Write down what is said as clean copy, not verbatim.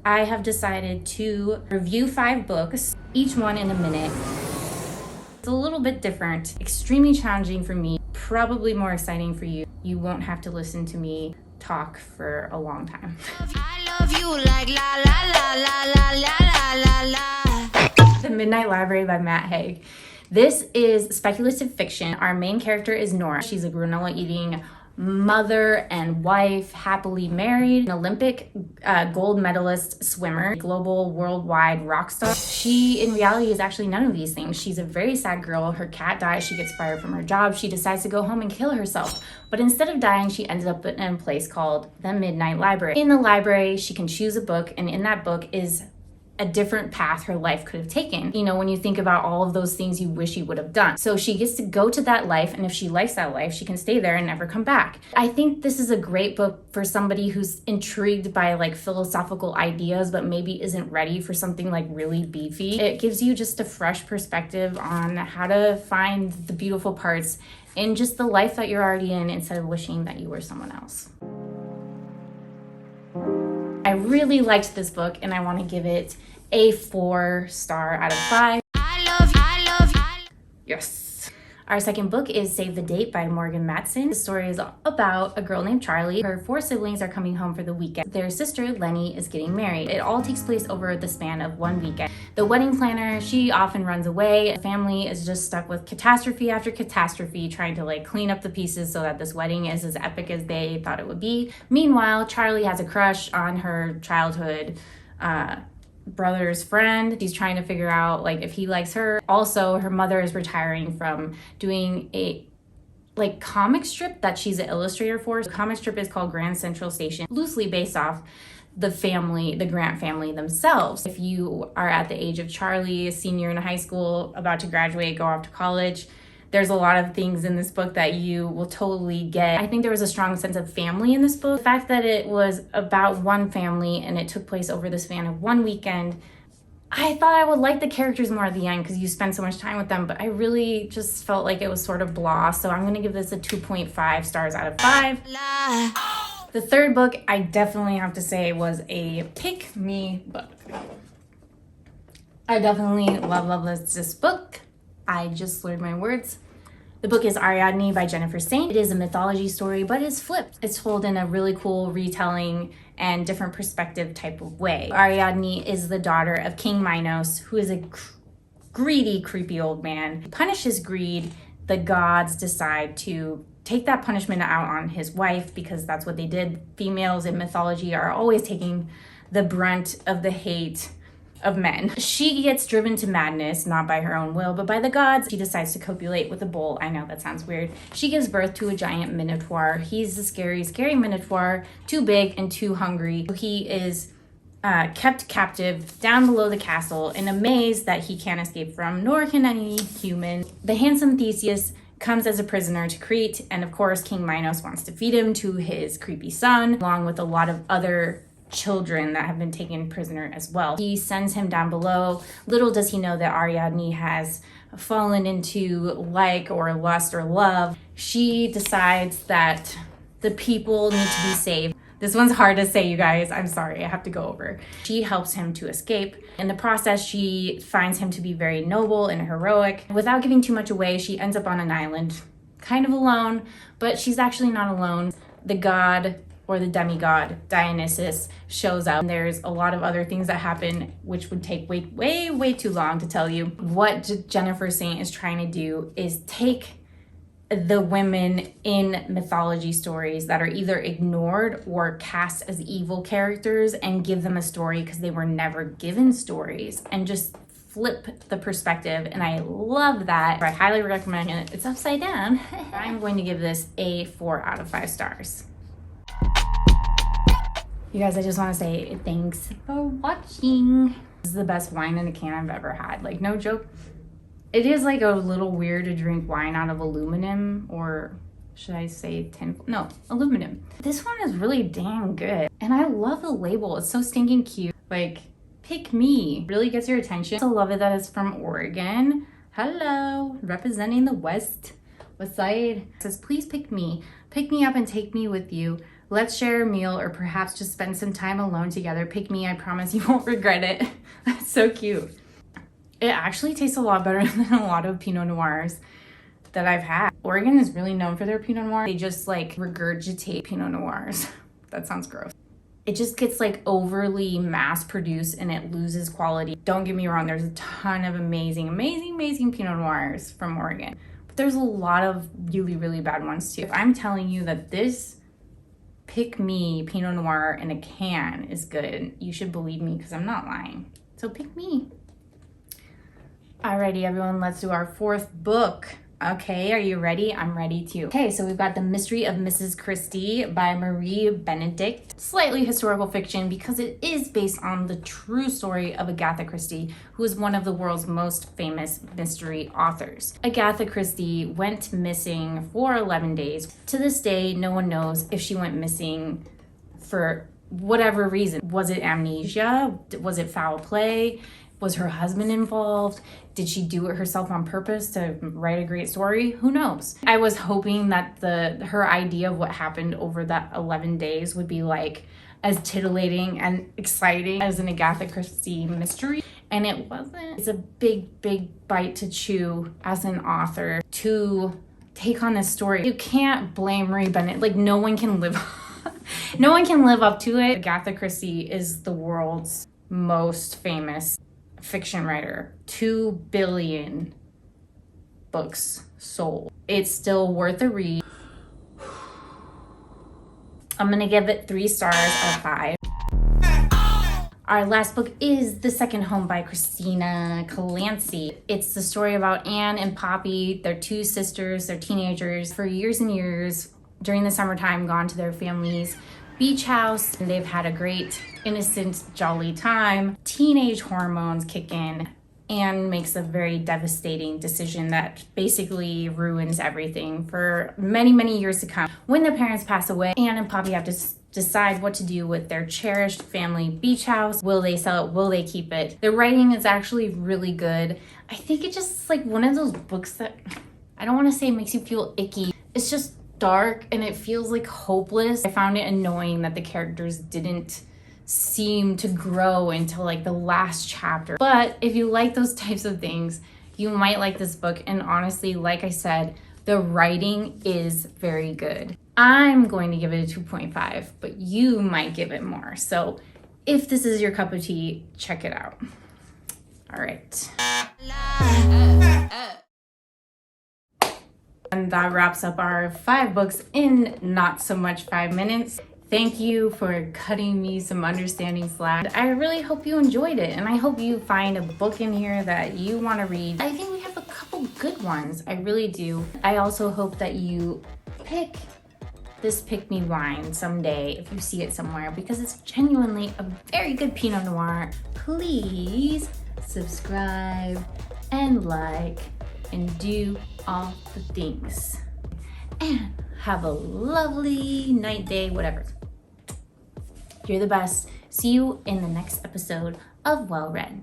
I have decided to review 5 books, each one in a minute. It's a little bit different, extremely challenging for me, probably more exciting for you. You won't have to listen to me talk for a long time. I love you like la la la la la la la la. The Midnight Library by Haig. This is speculative fiction. Our main character is Noir. She's a granola eating mother and wife, happily married, an Olympic gold medalist swimmer, global worldwide rock star. She in reality is actually none of these things. She's a very sad girl. Her cat dies. She gets fired from her job. She decides to go home and kill herself. But instead of dying, she ends up in a place called the Midnight Library. In the library, she can choose a book, and in that book is a different path her life could have taken. You know, when you think about all of those things you wish you would have done. So she gets to go to that life, and if she likes that life, she can stay there and never come back. I think this is a great book for somebody who's intrigued by like philosophical ideas, but maybe isn't ready for something like really beefy. It gives you just a fresh perspective on how to find the beautiful parts in just the life that you're already in instead of wishing that you were someone else. I really liked this book, and I want to give it a 4-star out of 5. I love. Yes. Our second book is Save the Date by Matson. The story is about a girl named Charlie. Her 4 siblings are coming home for the weekend. Their sister, Lenny, is getting married. It all takes place over the span of 1 weekend. The wedding planner, she often runs away. The family is just stuck with catastrophe after catastrophe, trying to like clean up the pieces so that this wedding is as epic as they thought it would be. Meanwhile, Charlie has a crush on her childhood brother's friend. She's trying to figure out like if he likes her. Also, her mother is retiring from doing a like comic strip that she's an illustrator for. The comic strip is called Grand Central Station, loosely based off the family, the Grant family themselves. If you are at the age of Charlie, a senior in high school, about to graduate, go off to college, there's a lot of things in this book that you will totally get. I think there was a strong sense of family in this book. The fact that it was about one family and it took place over the span of 1 weekend, I thought I would like the characters more at the end because you spend so much time with them, but I really just felt like it was sort of blah. So I'm gonna give this a 2.5 stars out of 5. The third book, I definitely have to say, was a pick-me book. I definitely love this book. I just slurred my words. The book is Ariadne by Jennifer Saint. It is a mythology story, but it's flipped. It's told in a really cool retelling and different perspective type of way. Ariadne is the daughter of King Minos, who is a greedy, creepy old man. To punish his greed, the gods decide to take that punishment out on his wife because that's what they did. Females in mythology are always taking the brunt of the hate of men. She gets driven to madness, not by her own will, but by the gods. She decides to copulate with a bull. I know that sounds weird. She gives birth to a giant minotaur. He's a scary, scary minotaur, too big and too hungry. He is kept captive down below the castle in a maze that he can't escape from, nor can any human. The handsome Theseus comes as a prisoner to Crete, and of course King Minos wants to feed him to his creepy son, along with a lot of other children that have been taken prisoner as well. He sends him down below. Little does he know that Ariadne has fallen into like or lust or love. She decides that the people need to be saved. This one's hard to say, you guys. I'm sorry, I have to go over. She helps him to escape. In the process, she finds him to be very noble and heroic. Without giving too much away, she ends up on an island, kind of alone, but she's actually not alone. The god or the demigod Dionysus shows up. And there's a lot of other things that happen which would take way too long to tell you. What Jennifer Saint is trying to do is take the women in mythology stories that are either ignored or cast as evil characters and give them a story because they were never given stories, and just flip the perspective, and I love that. I highly recommend it. It's upside down. I'm going to give this a 4 out of 5 stars. You guys, I just want to say thanks for watching. This is the best wine in a can I've ever had. Like, no joke. It is like a little weird to drink wine out of aluminum, or should I say tin? No, aluminum. This one is really damn good. And I love the label. It's so stinking cute. Like, pick me. Really gets your attention. I also love it that it's from Oregon. Hello, representing the West Side. It says, please pick me. Pick me up and take me with you. Let's share a meal or perhaps just spend some time alone together. Pick me, I promise you won't regret it. That's so cute. It actually tastes a lot better than a lot of Pinot Noirs that I've had. Oregon is really known for their Pinot Noir. They just like regurgitate Pinot Noirs. That sounds gross. It just gets like overly mass produced and it loses quality. Don't get me wrong, there's a ton of amazing Pinot Noirs from Oregon. But there's a lot of really bad ones too. If I'm telling you that this Pick Me Pinot Noir in a can is good, you should believe me because I'm not lying. So pick me. Alrighty everyone, let's do our fourth book. Okay, are you ready? I'm ready too. Okay, so we've got The Mystery of Mrs Christie by Marie Benedict. Slightly historical fiction because it is based on the true story of Agatha Christie, who is one of the world's most famous mystery authors. Agatha Christie went missing for 11 days. To this day, no one knows if she went missing for whatever reason. Was it amnesia? Was it foul play? Was her husband involved? Did she do it herself on purpose to write a great story? Who knows? I was hoping that her idea of what happened over that 11 days would be like as titillating and exciting as an Agatha Christie mystery, and it wasn't. It's a big bite to chew as an author to take on this story. You can't blame Marie Benedict. Like no one can live up to it. Agatha Christie is the world's most famous fiction writer. 2 billion books sold. It's still worth a read. I'm gonna give it 3 stars out of 5. Our last book is The Second Home by Christina Clancy. It's the story about Anne and Poppy. They're 2 sisters, they're teenagers. For years and years, during the summertime, gone to their family's beach house, and they've had a great, innocent, jolly time. Teenage hormones kick in. Anne makes a very devastating decision that basically ruins everything for many years to come. When their parents pass away, Anne and Poppy have to decide what to do with their cherished family beach house. Will they sell it? Will they keep it? The writing is actually really good. I think it's just like one of those books that, I don't want to say makes you feel icky. It's just dark and it feels like hopeless. I found it annoying that the characters didn't seem to grow until like the last chapter. But if you like those types of things, you might like this book. And honestly, like I said, the writing is very good. I'm going to give it a 2.5, but you might give it more. So if this is your cup of tea, check it out. All right. And that wraps up our 5 books in not so much 5 minutes. Thank you for cutting me some understanding slack. I really hope you enjoyed it, and I hope you find a book in here that you want to read. I think we have a couple good ones. I really do. I also hope that you pick this Pick Me wine someday if you see it somewhere, because it's genuinely a very good Pinot Noir. Please subscribe and like and do all the things. And have a lovely night, day, whatever. You're the best. See you in the next episode of Well Read.